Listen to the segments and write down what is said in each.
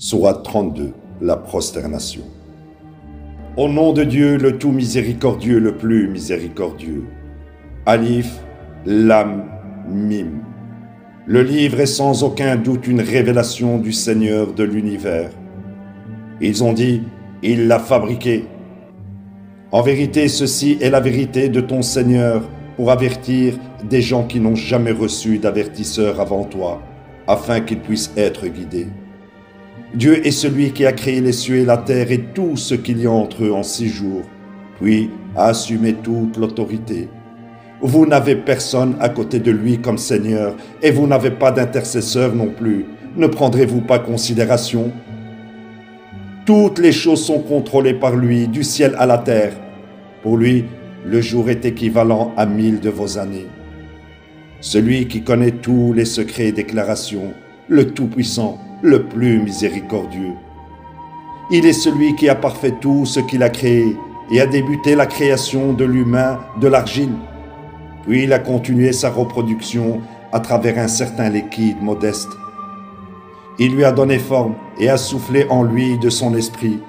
Sourate 32, la prosternation. Au nom de Dieu, le tout miséricordieux, le plus miséricordieux. Alif, Lam, Mim. Le livre est sans aucun doute une révélation du Seigneur de l'univers. Ils ont dit, il l'a fabriqué. En vérité, ceci est la vérité de ton Seigneur pour avertir des gens qui n'ont jamais reçu d'avertisseur avant toi, afin qu'ils puissent être guidés. Dieu est celui qui a créé les cieux et la terre et tout ce qu'il y a entre eux en 6 jours, puis a assumé toute l'autorité. Vous n'avez personne à côté de lui comme Seigneur, et vous n'avez pas d'intercesseur non plus. Ne prendrez-vous pas considération? Toutes les choses sont contrôlées par lui, du ciel à la terre. Pour lui, le jour est équivalent à 1000 de vos années. Celui qui connaît tous les secrets et déclarations, le Tout-Puissant, le plus miséricordieux. Il est celui qui a parfait tout ce qu'il a créé et a débuté la création de l'humain de l'argile. Puis il a continué sa reproduction à travers un certain liquide modeste. Il lui a donné forme et a soufflé en lui de son esprit.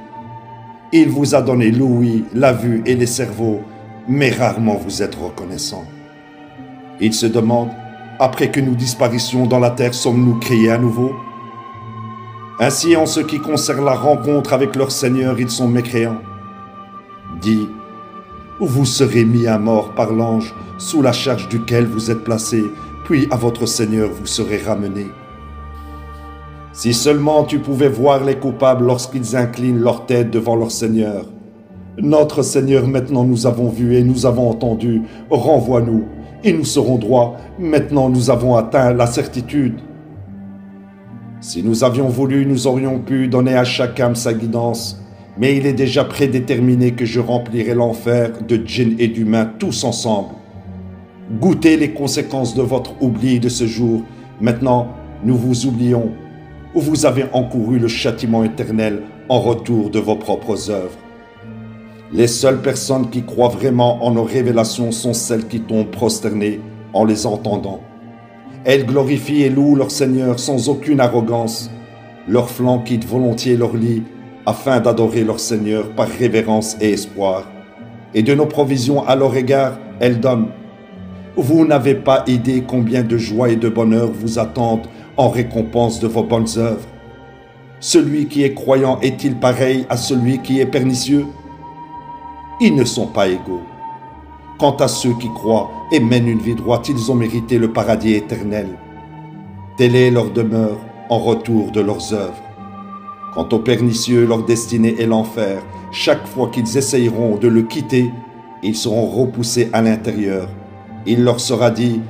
Il vous a donné l'ouïe, la vue et les cerveaux, mais rarement vous êtes reconnaissant. Il se demande, après que nous disparissions dans la terre, sommes-nous créés à nouveau? Ainsi, en ce qui concerne la rencontre avec leur Seigneur, ils sont mécréants. Dis, vous serez mis à mort par l'ange sous la charge duquel vous êtes placés, puis à votre Seigneur vous serez ramenés. Si seulement tu pouvais voir les coupables lorsqu'ils inclinent leur tête devant leur Seigneur. Notre Seigneur, maintenant nous avons vu et nous avons entendu, renvoie-nous, et nous serons droits, maintenant nous avons atteint la certitude. Si nous avions voulu, nous aurions pu donner à chaque âme sa guidance, mais il est déjà prédéterminé que je remplirai l'enfer de djinns et d'humains tous ensemble. Goûtez les conséquences de votre oubli de ce jour. Maintenant, nous vous oublions. Vous avez encouru le châtiment éternel en retour de vos propres œuvres. Les seules personnes qui croient vraiment en nos révélations sont celles qui tombent prosternées en les entendant. Elles glorifient et louent leur Seigneur sans aucune arrogance. Leurs flancs quittent volontiers leur lit afin d'adorer leur Seigneur par révérence et espoir. Et de nos provisions à leur égard, elles donnent. Vous n'avez pas idée combien de joie et de bonheur vous attendent en récompense de vos bonnes œuvres. Celui qui est croyant est-il pareil à celui qui est pernicieux? Ils ne sont pas égaux. Quant à ceux qui croient et mènent une vie droite, ils ont mérité le paradis éternel. Telle est leur demeure en retour de leurs œuvres. Quant aux pernicieux, leur destinée est l'enfer. Chaque fois qu'ils essayeront de le quitter, ils seront repoussés à l'intérieur. Il leur sera dit,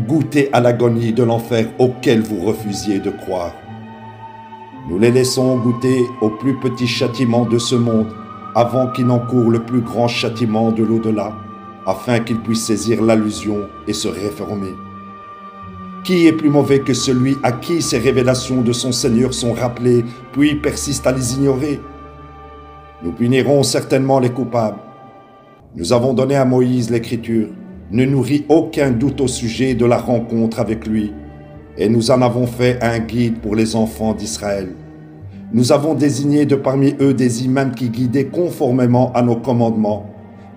goûtez à l'agonie de l'enfer auquel vous refusiez de croire. Nous les laissons goûter au plus petit châtiment de ce monde avant qu'ils n'encourent le plus grand châtiment de l'au-delà, afin qu'ils puissent saisir l'allusion et se réformer. Qui est plus mauvais que celui à qui ces révélations de son Seigneur sont rappelées, puis persiste à les ignorer? Nous punirons certainement les coupables. Nous avons donné à Moïse l'écriture, ne nourrit aucun doute au sujet de la rencontre avec lui, et nous en avons fait un guide pour les enfants d'Israël. Nous avons désigné de parmi eux des imams qui guidaient conformément à nos commandements,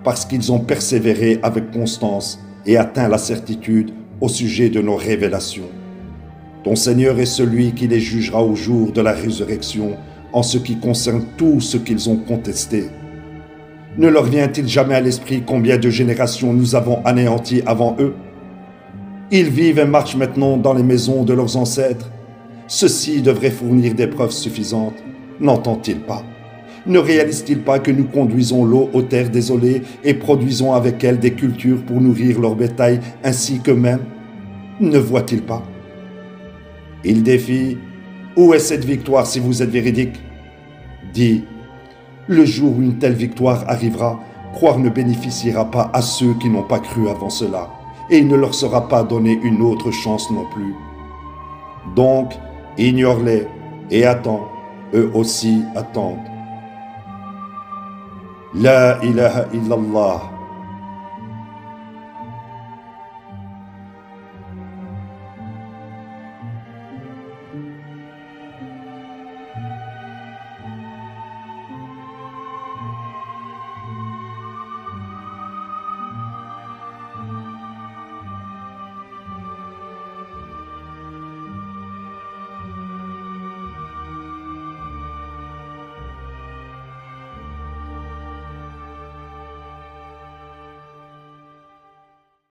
parce qu'ils ont persévéré avec constance et atteint la certitude au sujet de nos révélations. Ton Seigneur est celui qui les jugera au jour de la résurrection en ce qui concerne tout ce qu'ils ont contesté. Ne leur vient-il jamais à l'esprit combien de générations nous avons anéanties avant eux? Ils vivent et marchent maintenant dans les maisons de leurs ancêtres. Ceux-ci devraient fournir des preuves suffisantes. N'entend-il pas? Ne réalise-t-il pas que nous conduisons l'eau aux terres désolées et produisons avec elle des cultures pour nourrir leur bétail ainsi qu'eux-mêmes? Ne voit-il pas? Il défie, où est cette victoire si vous êtes véridique? Dis, le jour où une telle victoire arrivera, croire ne bénéficiera pas à ceux qui n'ont pas cru avant cela, et il ne leur sera pas donné une autre chance non plus. Donc, ignore-les et attends, eux aussi attendent. La ilaha illallah.